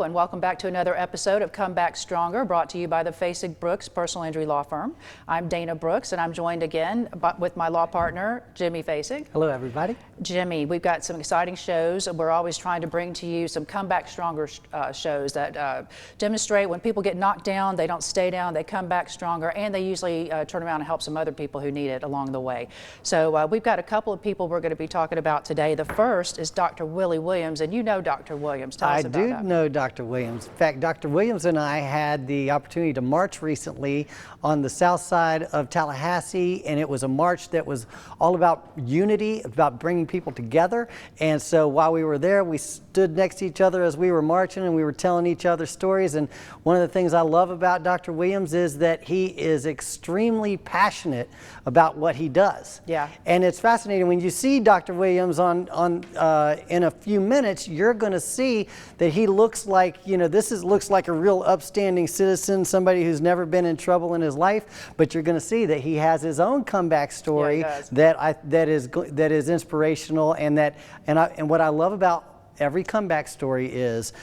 Hello and welcome back to another episode of Come Back Stronger, brought to you by the Fasig Brooks Personal Injury Law Firm. I'm Dana Brooks and I'm joined again with my law partner, Jimmy Fasig. Hello everybody. Jimmy, we've got some exciting shows. We're always trying to bring to you some Come Back Stronger shows that demonstrate when people get knocked down, they don't stay down, they come back stronger, and they usually turn around and help some other people who need it along the way. So we've got a couple of people we're going to be talking about today. The first is Dr. Willie Williams, and you know Dr. Williams. Tell us about that. I do know Dr. Williams. In fact, Dr. Williams and I had the opportunity to march recently on the south side of Tallahassee, and it was a march that was all about unity, about bringing people together. And so while we were there, we stood next to each other as we were marching, and we were telling each other stories. And one of the things I love about Dr. Williams is that he is extremely passionate about what he does. Yeah. And it's fascinating when you see Dr. Williams in a few minutes, you're going to see that he looks like, you know, looks like a real upstanding citizen, somebody who's never been in trouble in his life. But you're going to see that he has his own comeback story that is inspirational, and what I love about every comeback story is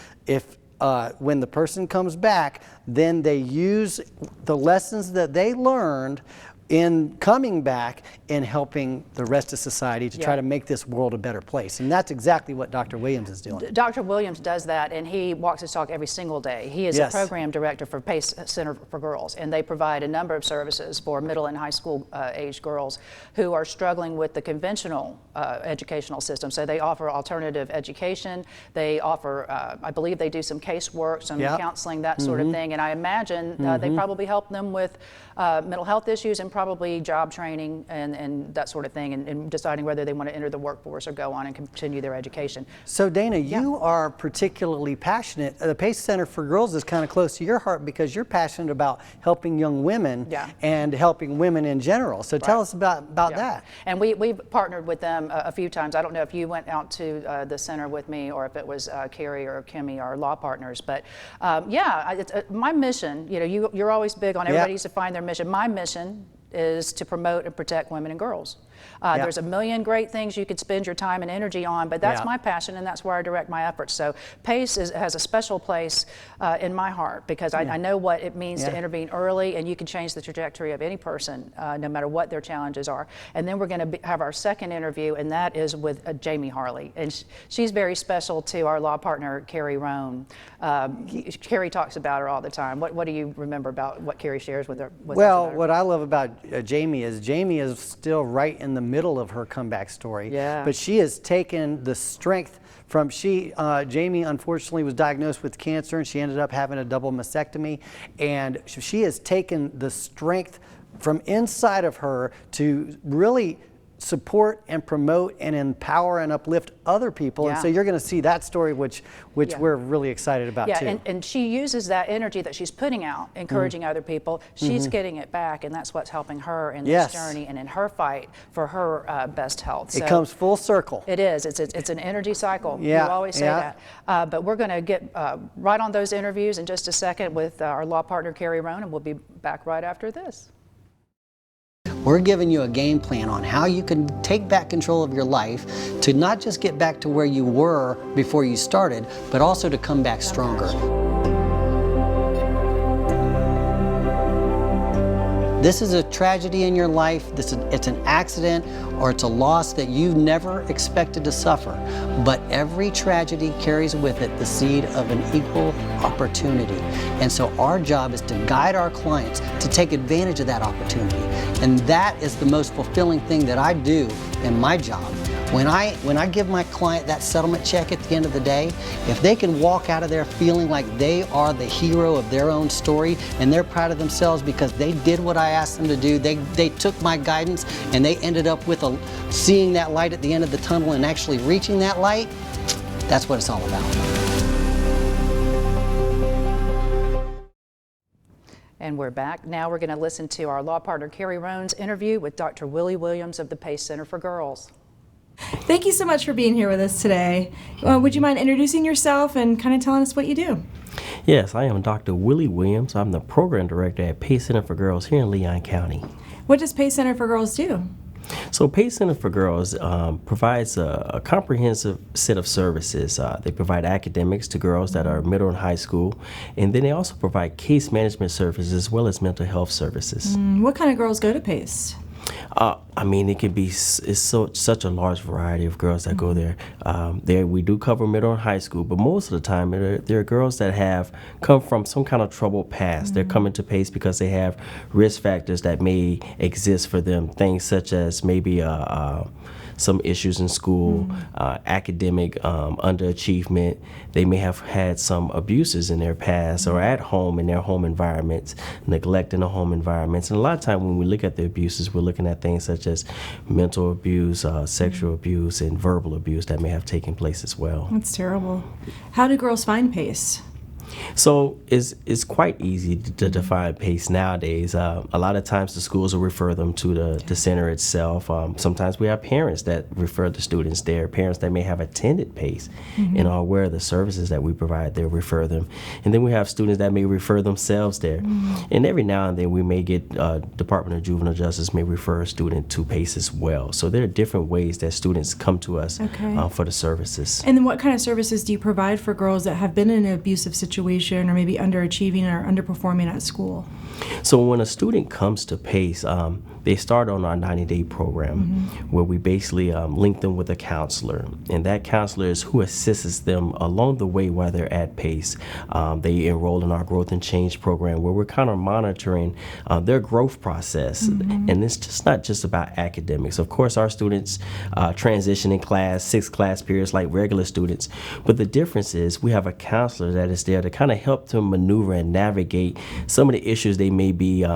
when the person comes back, then they use the lessons that they learned in coming back and helping the rest of society to try to make this world a better place. And that's exactly what Dr. Williams is doing. Dr. Williams does that, and he walks his talk every single day. He is a program director for PACE Center for Girls, and they provide a number of services for middle and high school age girls who are struggling with the conventional educational system. So they offer alternative education. They offer, I believe they do some casework, some counseling, that sort of thing. And I imagine they probably help them with mental health issues and probably job training and that sort of thing, and deciding whether they want to enter the workforce or go on and continue their education. So Dana, you are particularly passionate. The PACE Center for Girls is kind of close to your heart because you're passionate about helping young women and helping women in general. So tell us about that. And we've partnered with them a few times. I don't know if you went out to the center with me or if it was Kerry or Kimmy, our law partners, but my mission, you know, you're always big on everybody needs to find their mission. My mission is to promote and protect women and girls. There's a million great things you could spend your time and energy on, but that's my passion, and that's where I direct my efforts. So PACE has a special place in my heart because I know what it means to intervene early, and you can change the trajectory of any person no matter what their challenges are. And then we're going to have our second interview, and that is with Jamie Harley. And she's very special to our law partner, Kerry, Rohn. Kerry talks about her all the time. What do you remember about what Kerry shares with her? Well, what I love about Jamie is still right in the middle of her comeback story. Yeah. But she has taken the strength from Jamie unfortunately was diagnosed with cancer, and she ended up having a double mastectomy, and she has taken the strength from inside of her to really support and promote and empower and uplift other people. And so you're going to see that story, which we're really excited about too. And she uses that energy that she's putting out, encouraging other people. She's getting it back, and that's what's helping her in this journey and in her fight for her best health. So it comes full circle. It is. It's an energy cycle. You always say that. But we're going to get right on those interviews in just a second with our law partner, Kerry Rohn, and we'll be back right after this. We're giving you a game plan on how you can take back control of your life to not just get back to where you were before you started, but also to come back stronger. This is a tragedy in your life, it's an accident, or it's a loss that you never expected to suffer. But every tragedy carries with it the seed of an equal opportunity. And so our job is to guide our clients to take advantage of that opportunity. And that is the most fulfilling thing that I do in my job. When I give my client that settlement check at the end of the day, if they can walk out of there feeling like they are the hero of their own story and they're proud of themselves because they did what I asked them to do, they took my guidance and they ended up with seeing that light at the end of the tunnel and actually reaching that light, that's what it's all about. And we're back. Now we're going to listen to our law partner Kerry Rohn's interview with Dr. Willie Williams of the PACE Center for Girls. Thank you so much for being here with us today. Would you mind introducing yourself and kind of telling us what you do? Yes, I am Dr. Willie Williams. I'm the program director at PACE Center for Girls here in Leon County. What does PACE Center for Girls do? So PACE Center for Girls provides a comprehensive set of services. They provide academics to girls that are middle and high school, and then they also provide case management services as well as mental health services. What kind of girls go to PACE? I mean, it can be such a large variety of girls that go there. There we do cover middle and high school, but most of the time there are girls that have come from some kind of troubled past. They're coming to PACE because they have risk factors that may exist for them. Things such as maybe some issues in school, academic underachievement. They may have had some abuses in their past or at home in their home environments, neglect in the home environments. And a lot of time when we look at the abuses, we're looking at things such as mental abuse, sexual abuse, and verbal abuse that may have taken place as well. That's terrible. How do girls find PACE? So it's quite easy to define PACE nowadays. A lot of times the schools will refer them to the center itself. Sometimes we have parents that refer the students there, parents that may have attended PACE and are aware of the services that we provide there, refer them. And then we have students that may refer themselves there. And every now and then we may get Department of Juvenile Justice may refer a student to PACE as well. So there are different ways that students come to us for the services. And then what kind of services do you provide for girls that have been in an abusive situation or maybe underachieving or underperforming at school? So when a student comes to PACE, they start on our 90-day program where we basically link them with a counselor. And that counselor is who assists them along the way while they're at PACE. They enroll in our Growth and Change program where we're kind of monitoring their growth process. And it's just not just about academics. Of course, our students transition in class, 6 class periods like regular students. But the difference is we have a counselor that is there to kind of help them maneuver and navigate some of the issues they may be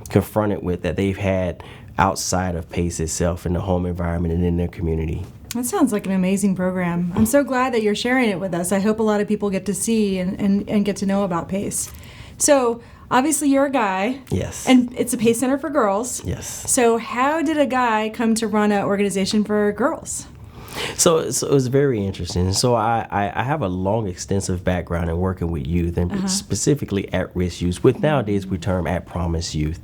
confronted with that they've had outside of PACE itself in the home environment and in their community. That sounds like an amazing program. I'm so glad that you're sharing it with us. I hope a lot of people get to see and get to know about PACE. So obviously you're a guy. Yes. And it's a PACE Center for Girls. Yes. So how did a guy come to run an organization for girls? So it was very interesting. So I have a long, extensive background in working with youth and specifically at-risk youth, with nowadays we term at-promise youth.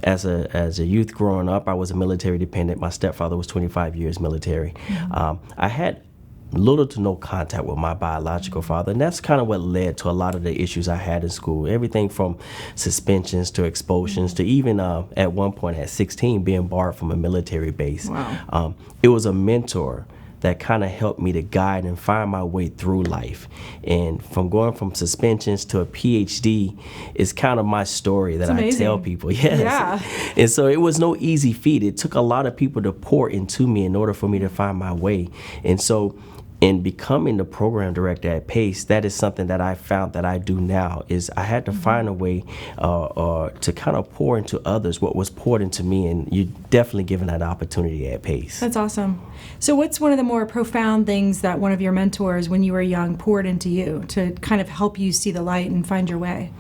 As a youth growing up, I was a military dependent. My stepfather was 25 years military. I had little to no contact with my biological father, and that's kind of what led to a lot of the issues I had in school. Everything from suspensions to expulsions to even at one point at 16 being barred from a military base. Wow. It was a mentor that kind of helped me to guide and find my way through life. And from going from suspensions to a PhD is kind of my story that I tell people. Yes. Yeah. And so it was no easy feat. It took a lot of people to pour into me in order for me to find my way. And so in becoming the program director at PACE, that is something that I found that I do now, is I had to find a way to kind of pour into others what was poured into me, and you're definitely given that opportunity at PACE. That's awesome. So what's one of the more profound things that one of your mentors when you were young poured into you to kind of help you see the light and find your way?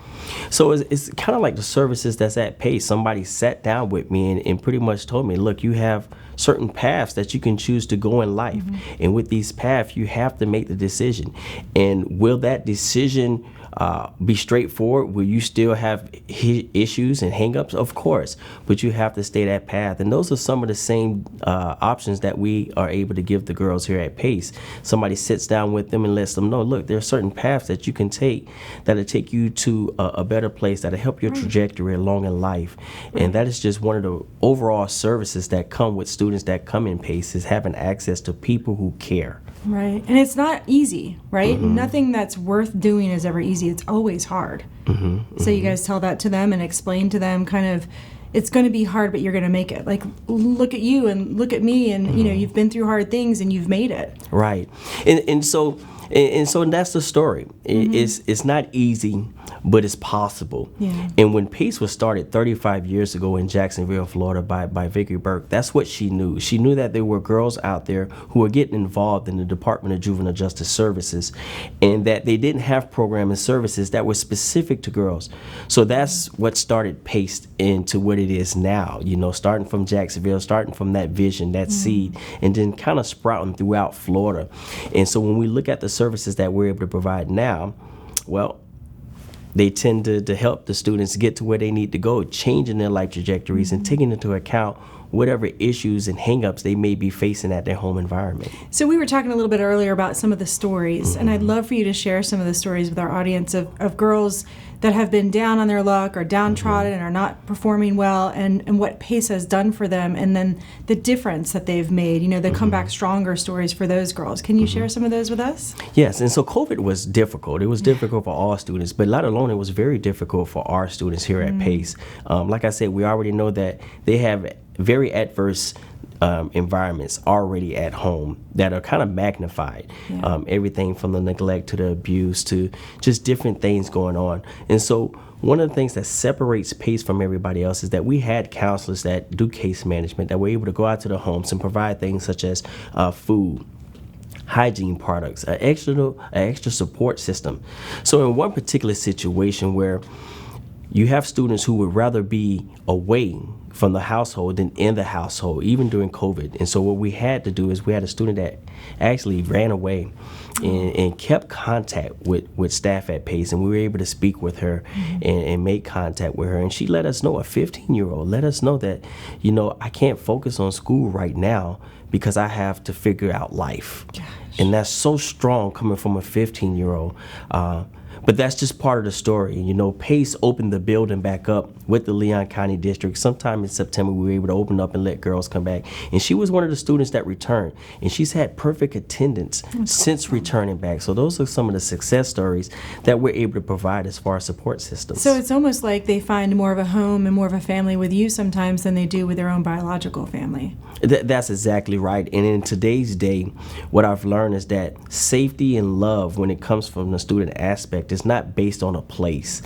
So it's kind of like the services that's at PACE. Somebody sat down with me and pretty much told me, look, you have certain paths that you can choose to go in life. And with these paths, you have to make the decision. And will that decision be straightforward? Will you still have issues and hangups? Of course, but you have to stay that path. And those are some of the same options that we are able to give the girls here at PACE. Somebody sits down with them and lets them know, look, there are certain paths that you can take that'll take you to a better place, that'll help your trajectory along in life. And that is just one of the overall services that come with students that come in PACE, is having access to people who care. Right. And it's not easy, right? Nothing that's worth doing is ever easy. It's always hard. So you guys tell that to them and explain to them kind of, it's going to be hard, but you're going to make it. Like, look at you and look at me, and you know, you've been through hard things and you've made it. Right. And so that's the story. It's not easy, but it's possible. Yeah. And when PACE was started 35 years ago in Jacksonville, Florida by Vicki Burke, that's what she knew. She knew that there were girls out there who were getting involved in the Department of Juvenile Justice Services, and that they didn't have programs and services that were specific to girls. So that's what started PACE into what it is now, you know, starting from Jacksonville, starting from that vision, that seed, and then kind of sprouting throughout Florida. And so when we look at the services that we're able to provide now, well, they tend to help the students get to where they need to go, changing their life trajectories and taking into account whatever issues and hangups they may be facing at their home environment. So we were talking a little bit earlier about some of the stories, and I'd love for you to share some of the stories with our audience of girls that have been down on their luck or downtrodden and are not performing well, and what PACE has done for them, and then the difference that they've made, the comeback stronger stories for those girls. Can you share some of those with us? Yes, and so COVID was difficult. It was difficult for all students, but let alone it was very difficult for our students here at PACE. Like I said, we already know that they have very adverse environments already at home that are kind of magnified. Everything from the neglect to the abuse to just different things going on. And so one of the things that separates PACE from everybody else is that we had counselors that do case management, that were able to go out to the homes and provide things such as food, hygiene products, an extra support system. So in one particular situation where you have students who would rather be away from the household than in the household, even during COVID. And so what we had to do is we had a student that actually ran away and kept contact with staff at PACE, and we were able to speak with her and make contact with her. And she let us know, a 15-year-old, let us know that, I can't focus on school right now because I have to figure out life. Gosh. And that's so strong coming from a 15-year-old. But that's just part of the story. PACE opened the building back up with the Leon County District. Sometime in September, we were able to open up and let girls come back. And she was one of the students that returned. And she's had perfect attendance since returning back. So those are some of the success stories that we're able to provide as far as support systems. So it's almost like they find more of a home and more of a family with you sometimes than they do with their own biological family. That's exactly right. And in today's day, what I've learned is that safety and love, when it comes from the student aspect, is not based on a place.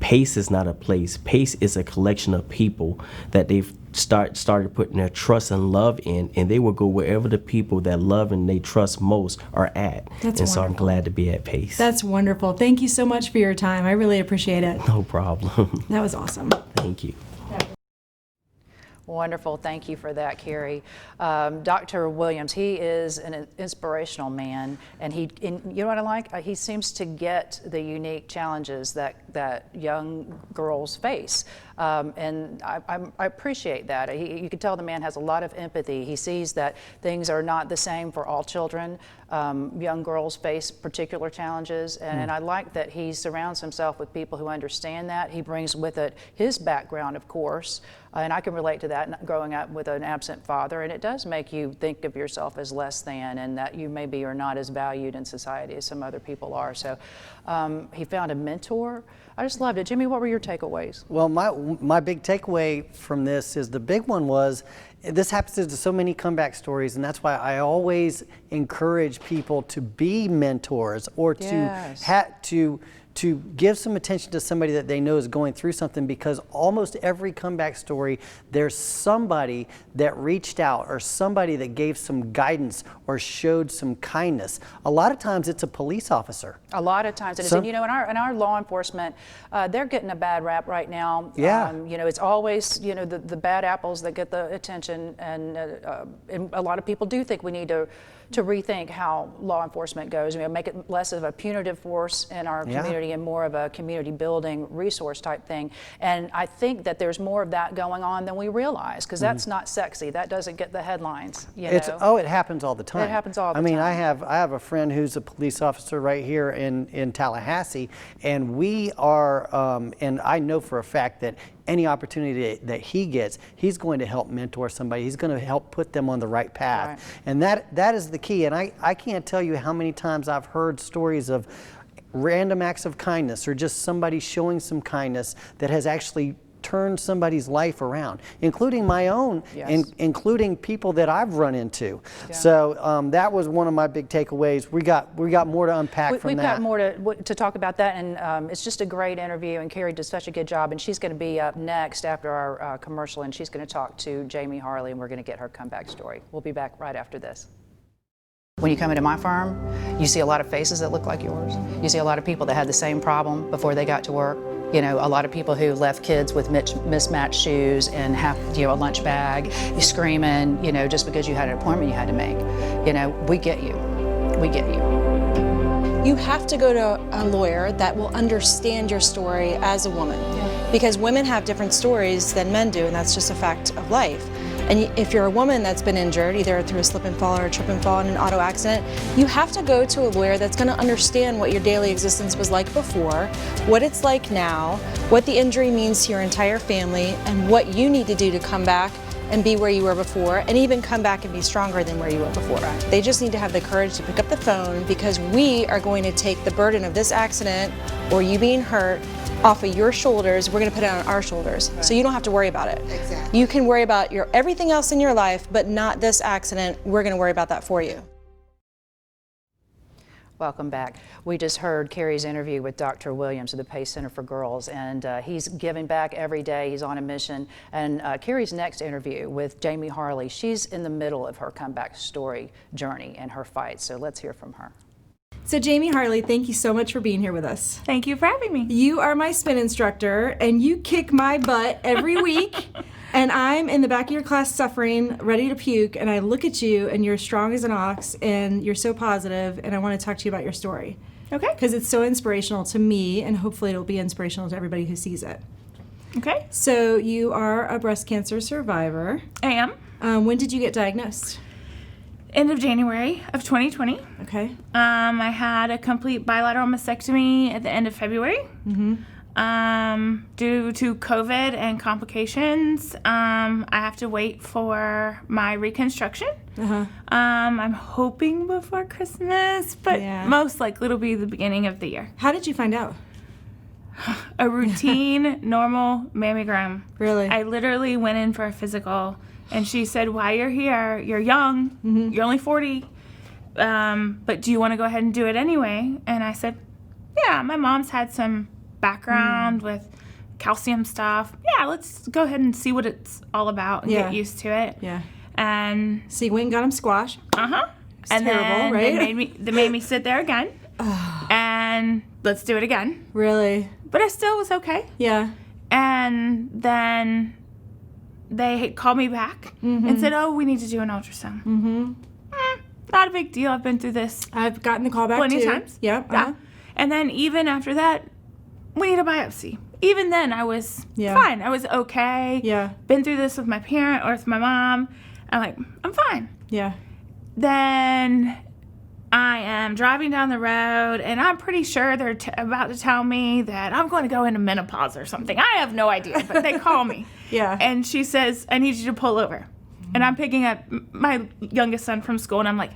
PACE is not a place. PACE is a collection of people that they've started putting their trust and love in, and they will go wherever the people that love and they trust most are at. That's and so I'm wonderful. glad to be at PACE. That's wonderful. Thank you so much for your time. I really appreciate it. No problem. That was awesome. Thank you. Wonderful. Thank you for that, Kerry. Dr. Williams, he is an inspirational man, and you know what I like? He seems to get the unique challenges that young girls face. And I appreciate that. You can tell the man has a lot of empathy. He sees that things are not the same for all children. Young girls face particular challenges, and I like that he surrounds himself with people who understand that. He brings with it his background, of course, and I can relate to that, growing up with an absent father, and it does make you think of yourself as less than, and that you maybe are not as valued in society as some other people are. So he found a mentor. I just loved it. Jimmy, what were your takeaways? Well, my big takeaway from this is, the big one was, this happens to so many comeback stories, and that's why I always encourage people to be mentors, or to give some attention to somebody that they know is going through something, because almost every comeback story, there's somebody that reached out, or somebody that gave some guidance or showed some kindness. A lot of times it's a police officer. A lot of times it is. And in our law enforcement, they're getting a bad rap right now. Yeah. It's always, the bad apples that get the attention, and a lot of people do think we need to rethink how law enforcement goes. Make it less of a punitive force in our community and more of a community building resource type thing. And I think that there's more of that going on than we realize, because that's not sexy. That doesn't get the headlines. It happens all the time. It happens all the time. I have a friend who's a police officer right here in Tallahassee, and we are, and I know for a fact that any opportunity that he gets, he's going to help mentor somebody. He's going to help put them on the right path. Right. And that is the key. And I can't tell you how many times I've heard stories of random acts of kindness, or just somebody showing some kindness that has actually turned somebody's life around, including my own, including people that I've run into. Yeah. So that was one of my big takeaways. We got more to unpack from that. We've got more to talk about that, and it's just a great interview, and Kerry did such a good job, and she's going to be up next after our commercial, and she's going to talk to Jamie Harley, and we're going to get her comeback story. We'll be back right after this. When you come into my firm, you see a lot of faces that look like yours. You see a lot of people that had the same problem before they got to work. A lot of people who left kids with mismatched shoes and a lunch bag, screaming, just because you had an appointment you had to make. We get you. We get you. You have to go to a lawyer that will understand your story as a woman. Yeah. Because women have different stories than men do, and that's just a fact of life. And if you're a woman that's been injured, either through a slip and fall or a trip and fall in an auto accident, you have to go to a lawyer that's going to understand what your daily existence was like before, what it's like now, what the injury means to your entire family, and what you need to do to come back and be where you were before, and even come back and be stronger than where you were before. They just need to have the courage to pick up the phone, because we are going to take the burden of this accident or you being hurt off of your shoulders. We're going to put it on our shoulders. Right. So you don't have to worry about it. Exactly. You can worry about everything else in your life, but not this accident. We're going to worry about that for you. Welcome back. We just heard Kerry's interview with Dr. Williams of the Pace Center for Girls, and he's giving back every day. He's on a mission. And Kerry's next interview with Jamie Harley, she's in the middle of her comeback story journey and her fight. So let's hear from her. So Jamie Harley, thank you so much for being here with us. Thank you for having me. You are my spin instructor, and you kick my butt every week. And I'm in the back of your class suffering, ready to puke, and I look at you, and you're strong as an ox, and you're so positive, and I want to talk to you about your story. Okay. Because it's so inspirational to me, and hopefully it'll be inspirational to everybody who sees it. Okay. So you are a breast cancer survivor. I am. When did you get diagnosed? End of January of 2020. Okay. I had a complete bilateral mastectomy at the end of February. Mm-hmm. Due to COVID and complications, I have to wait for my reconstruction. Uh-huh. I'm hoping before Christmas, but most likely it'll be the beginning of the year. How did you find out? A routine, normal mammogram. Really? I literally went in for a physical, and she said, "While you're here, you're young, you're only 40, but do you want to go ahead and do it anyway?" And I said, "Yeah, my mom's had some background with calcium stuff. Yeah, let's go ahead and see what it's all about and get used to it." Yeah. And so you went and got him squashed. It's and terrible, then right? They made me sit there again, and let's do it again. Really? But I still was okay. Yeah. And then they called me back and said, "Oh, we need to do an ultrasound." Not a big deal. I've been through this. I've gotten the call back plenty too. of times. Yep. Yeah. And then even after that, we need a biopsy. Even then, I was fine. I was okay. Yeah. Been through this with my parent or with my mom. I'm fine. Yeah. Then I am driving down the road, and I'm pretty sure they're about to tell me that I'm going to go into menopause or something. I have no idea, but they call me. Yeah. And she says, "I need you to pull over." And I'm picking up my youngest son from school, and I'm like,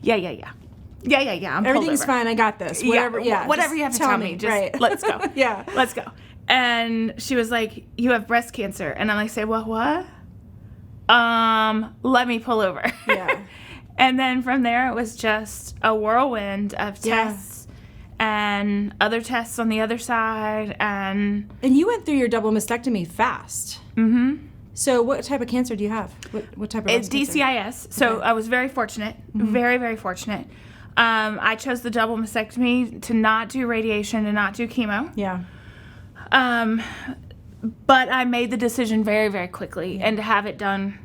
yeah. I'm Everything's fine. I got this. Whatever. Yeah. Whatever you have to tell me. Just let's go. Yeah. Let's go. And she was like, "You have breast cancer." And I'm like, "Say what? Let me pull over." Yeah. And then from there, it was just a whirlwind of tests and other tests on the other side. And you went through your double mastectomy fast. Mm-hmm. So what type of cancer do you have? What type of breast cancer? DCIS. So I was very fortunate, very, very fortunate. I chose the double mastectomy to not do radiation, to not do chemo. Yeah. But I made the decision very, very quickly and to have it done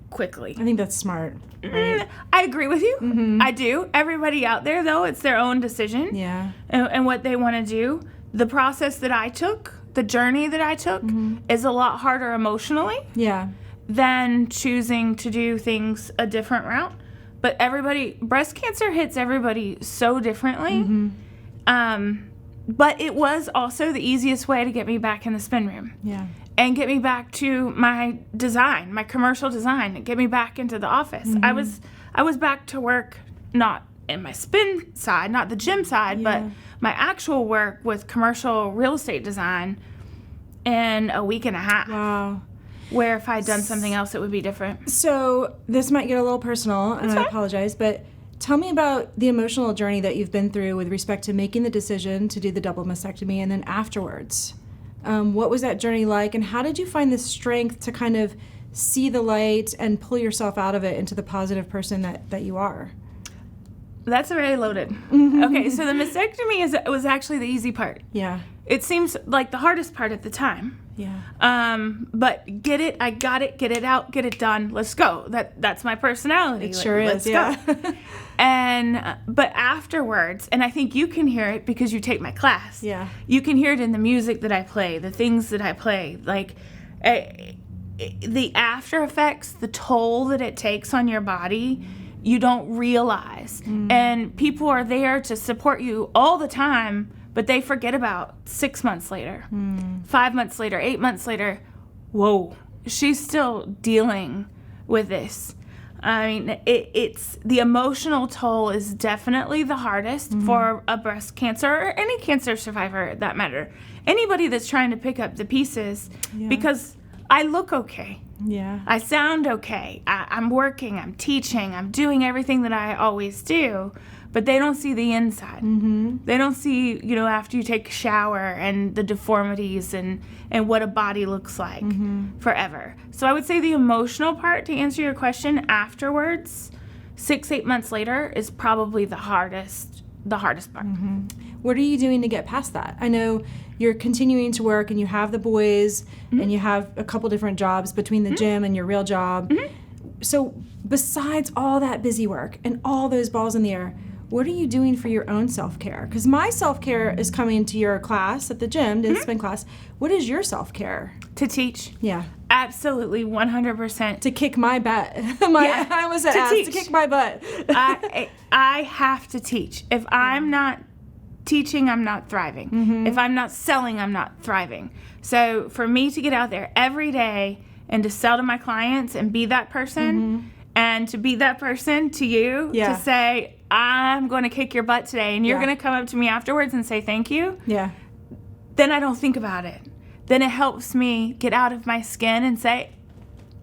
quickly. I think that's smart. Right? I agree with you. I do. Everybody out there, though, it's their own decision. Yeah. And what they want to do. The process that I took, the journey that I took, is a lot harder emotionally than choosing to do things a different route. But breast cancer hits everybody so differently. But it was also the easiest way to get me back in the spin room. Yeah. And get me back to my design, my commercial design, and get me back into the office. I was back to work, not in my spin side, not the gym side, but my actual work with commercial real estate design in a week and a half. Wow. Where if I'd done something else, it would be different. So this might get a little personal, and I apologize, but tell me about the emotional journey that you've been through with respect to making the decision to do the double mastectomy and then afterwards. What was that journey like, and how did you find the strength to kind of see the light and pull yourself out of it into the positive person that you are? That's very loaded. Okay, so the mastectomy was actually the easy part. Yeah. It seems like the hardest part at the time. Yeah. But I got it, get it out, get it done, let's go. That's my personality. It sure is, let's go. And, but afterwards, and I think you can hear it because you take my class. Yeah. You can hear it in the music that I play, the things that I play. Like, the after effects, the toll that it takes on your body, you don't realize. And people are there to support you all the time, but they forget about 6 months later, 5 months later, 8 months later. Whoa, she's still dealing with this. I mean, it's the emotional toll is definitely the hardest for a breast cancer or any cancer survivor, that matter. Anybody that's trying to pick up the pieces, because I look okay. Yeah. I sound okay. I'm working, I'm teaching, I'm doing everything that I always do, but they don't see the inside. They don't see, after you take a shower and the deformities and what a body looks like forever. So I would say the emotional part, to answer your question, afterwards, 6-8 months later, is probably the hardest part. What are you doing to get past that? I know you're continuing to work and you have the boys and you have a couple different jobs between the gym and your real job. So besides all that busy work and all those balls in the air, what are you doing for your own self-care? Because my self-care is coming to your class at the gym, to the spin class. What is your self-care? To teach. Yeah. Absolutely, 100%. To kick my butt. I was asked to kick my butt. I have to teach. If I'm not teaching, I'm not thriving. If I'm not selling, I'm not thriving. So for me to get out there every day and to sell to my clients and be that person, and to be that person to you, to say, I'm going to kick your butt today, and you're going to come up to me afterwards and say thank you, then I don't think about it. Then it helps me get out of my skin and say,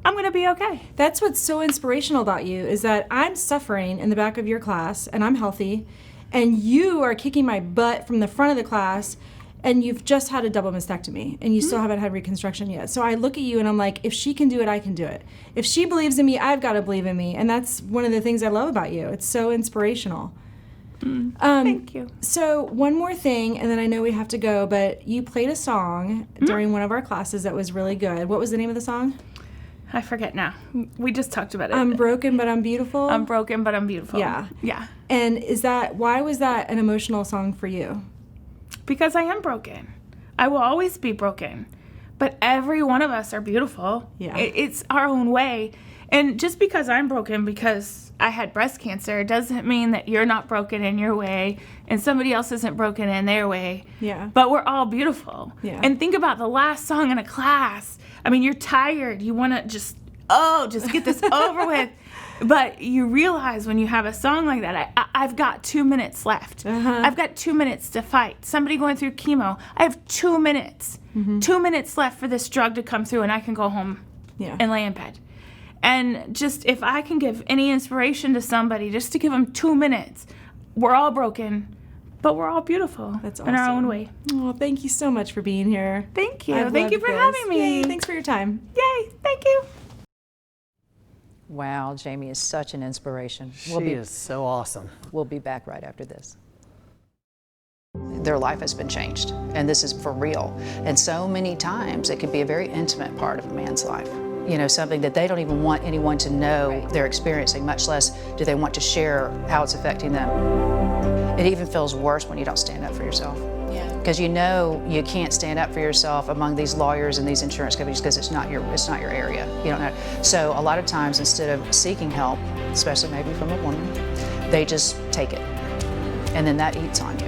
I'm going to be okay. That's what's so inspirational about you, is that I'm suffering in the back of your class, and I'm healthy, and you are kicking my butt from the front of the class, and you've just had a double mastectomy, and you still haven't had reconstruction yet. So I look at you, and I'm like, if she can do it, I can do it. If she believes in me, I've got to believe in me. And that's one of the things I love about you. It's so inspirational. Thank you. So one more thing, and then I know we have to go, but you played a song during one of our classes that was really good. What was the name of the song? I forget now. We just talked about it. I'm broken, but I'm beautiful. I'm broken, but I'm beautiful. Yeah. Yeah. And why was that an emotional song for you? Because I am broken. I will always be broken. But every one of us are beautiful. Yeah. It's our own way. And just because I'm broken because I had breast cancer doesn't mean that you're not broken in your way and somebody else isn't broken in their way. Yeah. But we're all beautiful. Yeah. And think about the last song in a class. I mean, you're tired. You want to just get this over with. But you realize when you have a song like that, I've got 2 minutes left. I've got 2 minutes to fight. Somebody going through chemo, I have 2 minutes. 2 minutes left for this drug to come through and I can go home and lay in bed. And just if I can give any inspiration to somebody, just to give them 2 minutes, we're all broken, but we're all beautiful. That's in our own way. Oh, thank you so much for being here. Thank you. I've Thank you loved for this. having me. Yay, thanks for your time. Yay. Thank you. Wow, Jamie is such an inspiration. She is so awesome. We'll be back right after this. Their life has been changed, and this is for real. And so many times it can be a very intimate part of a man's life. You know, something that they don't even want anyone to know they're experiencing, much less do they want to share how it's affecting them. It even feels worse when you don't stand up for yourself. Because you know you can't stand up for yourself among these lawyers and these insurance companies because it's not your area. You don't know. So a lot of times, instead of seeking help, especially maybe from a woman, they just take it, and then that eats on you.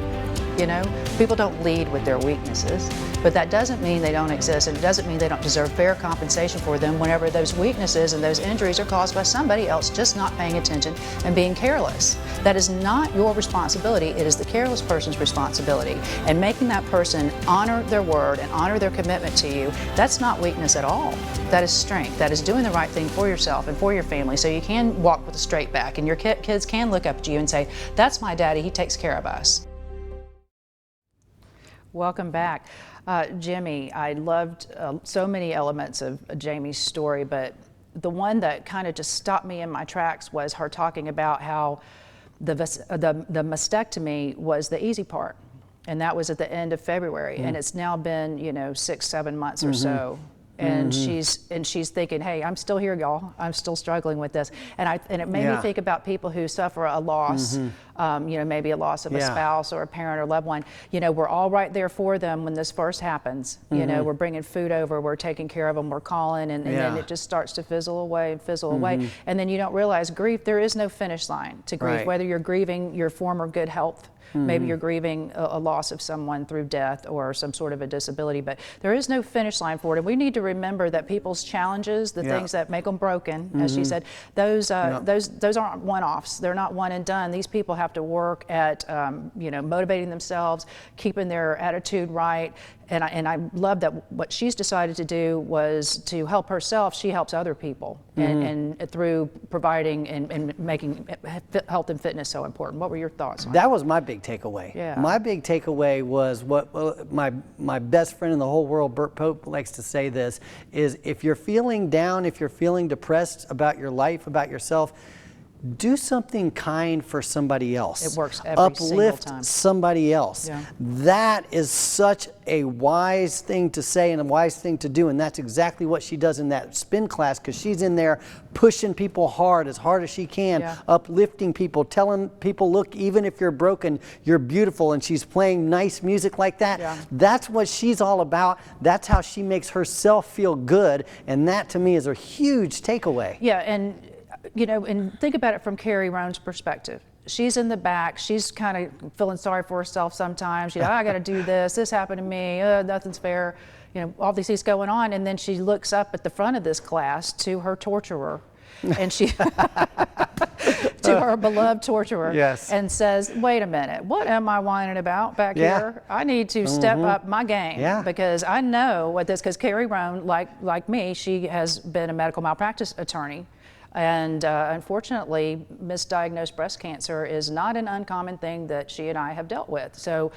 You know, people don't lead with their weaknesses, but that doesn't mean they don't exist, and it doesn't mean they don't deserve fair compensation for them whenever those weaknesses and those injuries are caused by somebody else just not paying attention and being careless. That is not your responsibility. It is the careless person's responsibility. And making that person honor their word and honor their commitment to you, that's not weakness at all. That is strength. That is doing the right thing for yourself and for your family so you can walk with a straight back and your kids can look up to you and say, that's my daddy, he takes care of us. Welcome back. Jimmy, I loved so many elements of Jamie's story, but the one that kind of just stopped me in my tracks was her talking about how the mastectomy was the easy part, and that was at the end of February, and it's now been 6-7 months or so. And she's thinking, hey, I'm still here, y'all. I'm still struggling with this. And it made me think about people who suffer a loss maybe a loss of a spouse or a parent or loved one. We're all right there for them when this first happens. We're bringing food over, we're taking care of them, we're calling, and then it just starts to fizzle away and fizzle away. And then you don't realize grief, there is no finish line to grief, whether you're grieving your former good health. Maybe you're grieving a loss of someone through death or some sort of a disability, but there is no finish line for it. And we need to remember that people's challenges, the things that make them broken, as she said, those aren't one-offs. They're not one and done. These people have to work at motivating themselves, keeping their attitude right. And I love that what she's decided to do was to help herself. She helps other people, and through providing and making health and fitness so important. What were your thoughts on that? Was my big takeaway. Yeah. My big takeaway was what my best friend in the whole world, Bert Pope, likes to say this, is if you're feeling down, if you're feeling depressed about your life, about yourself, do something kind for somebody else. It works every single time. Uplift somebody else. That is such a wise thing to say and a wise thing to do, and that's exactly what she does in that spin class, because she's in there pushing people hard as she can, uplifting people, telling people, look, even if you're broken, you're beautiful, and she's playing nice music like that. That's what she's all about. That's how she makes herself feel good, and that to me is a huge takeaway. And think about it from Kerry Rohn's perspective. She's in the back. She's kind of feeling sorry for herself sometimes. I got to do this. This happened to me. Nothing's fair. All these things going on. And then she looks up at the front of this class to her torturer, and she to her beloved torturer, and says, "Wait a minute. What am I whining about back here? I need to step up my game because I know what this." Because Kerry Rohn, like me, she has been a medical malpractice attorney. And unfortunately, misdiagnosed breast cancer is not an uncommon thing that she and I have dealt with. So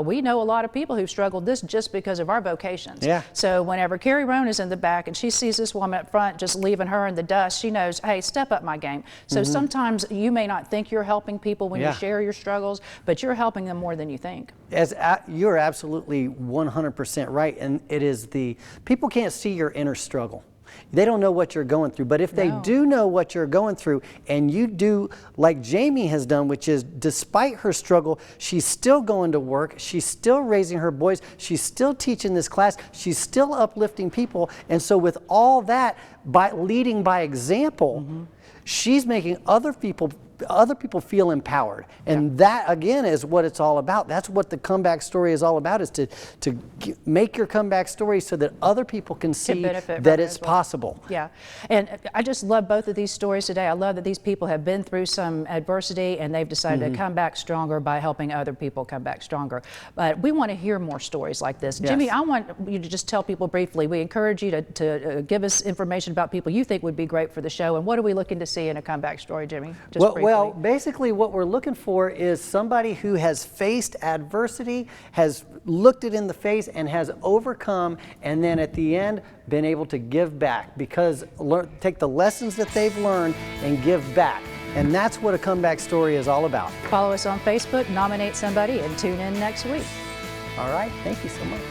we know a lot of people who've struggled this just because of our vocations. So whenever Kerry Rohn is in the back and she sees this woman up front just leaving her in the dust, she knows, hey, step up my game. So sometimes you may not think you're helping people when you share your struggles, but you're helping them more than you think. You're absolutely 100% right. And it is people can't see your inner struggle. They don't know what you're going through, but if they do know what you're going through, and you do like Jamie has done, which is despite her struggle, she's still going to work, she's still raising her boys, she's still teaching this class, she's still uplifting people, and so with all that, by leading by example, she's making other people feel empowered, and that again is what it's all about. That's what the comeback story is all about, is to make your comeback story so that other people can see that it's possible. And I just love both of these stories today. I love that these people have been through some adversity and they've decided to come back stronger by helping other people come back stronger. But we want to hear more stories like this. Jimmy, I want you to just tell people briefly, we encourage you to give us information about people you think would be great for the show, and what are we looking to see in a comeback story, Jimmy? Well, basically what we're looking for is somebody who has faced adversity, has looked it in the face, and has overcome, and then at the end been able to give back, because take the lessons that they've learned and give back. And that's what a comeback story is all about. Follow us on Facebook, nominate somebody, and tune in next week. All right, thank you so much.